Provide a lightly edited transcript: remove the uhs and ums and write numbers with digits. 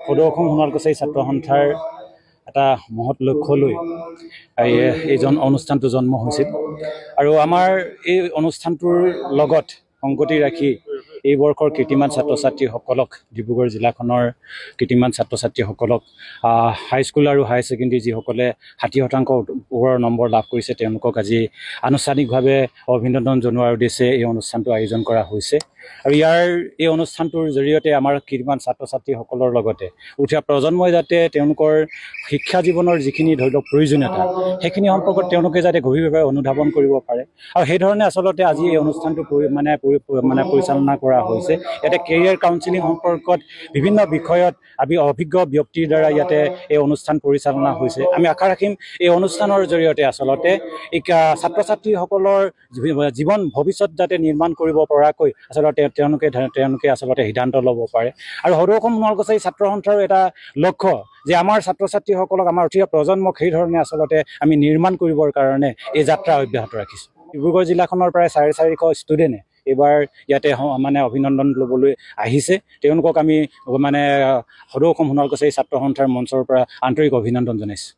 সদৌ অসম সোণোৱাল কছাৰী ছাত্ৰ সন্থাৰ এটা মহৎ লক্ষ্য লৈ এই অনুষ্ঠানটো জন্ম হৈছিল আৰু আমাৰ এই অনুষ্ঠানটোৰ লগত সংগতি ৰাখি এই বৰ্ষৰ কীৰ্তিমান ছাত্ৰ ছাত্ৰীসকলক ডিব্ৰুগড় জিলাখনৰ কীৰ্তিমান ছাত্ৰ ছাত্ৰীসকলক হাইস্কুল আৰু হায়াৰ ছেকেণ্ডেৰী যিসকলে 60% ওপৰৰ নম্বৰ লাভ কৰিছে তেওঁলোকক আজি আনুষ্ঠানিকভাৱে অভিনন্দন জনোৱাৰ উদ্দেশ্যে এই অনুষ্ঠানটো আয়োজন কৰা হৈছে আৰু এই অনুষ্ঠানটোৰ জৰিয়তে আমাৰ কীৰ্তিমান ছাত্ৰ ছাত্ৰীসকলৰ লগতে উঠি অহা প্ৰজন্মই যাতে তেওঁলোকৰ শিক্ষা জীৱনৰ যিখিনি ধৰি লওক প্ৰয়োজনীয়তা সেইখিনি সম্পৰ্কত তেওঁলোকে যাতে গভীৰভাৱে অনুধাৱন কৰিব পাৰে আৰু সেইধৰণে আচলতে আজি এই অনুষ্ঠানটো পৰিচালনা কৰা হৈছে। ইয়াতে কেৰিয়াৰ কাউন্সিলিং সম্পৰ্কত বিভিন্ন বিষয়ত অভিজ্ঞ ব্যক্তিৰ দ্বাৰা ইয়াতে এই অনুষ্ঠান পৰিচালনা হৈছে। আমি আশা ৰাখিম এই অনুষ্ঠানৰ জৰিয়তে আচলতে এই ছাত্ৰ ছাত্ৰীসকলৰ জীৱন ভৱিষ্যত যাতে নিৰ্মাণ কৰিব পৰাকৈ আচলতে তেওঁলোকে আচলতে সিদ্ধান্ত ল'ব পাৰে আৰু সদৌ অসম সোণোৱাল কছাৰী ছাত্ৰ সন্থাৰ এটা লক্ষ্য যে আমাৰ ছাত্ৰ ছাত্ৰীসকলক আমাৰ উঠি অহা প্ৰজন্মক সেইধৰণে আচলতে আমি নিৰ্মাণ কৰিবৰ কাৰণে এই যাত্ৰা অব্যাহত ৰাখিছোঁ। ডিব্ৰুগড় জিলাখনৰ প্ৰায় 450 ষ্টুডেণ্টে এইবাৰ ইয়াতে অভিনন্দন ল'বলৈ আহিছে। তেওঁলোকক আমি সদৌ অসম সোণোৱাল কছাৰী ছাত্ৰ সন্থাৰ মঞ্চৰ পৰা আন্তৰিক অভিনন্দন জনাইছোঁ।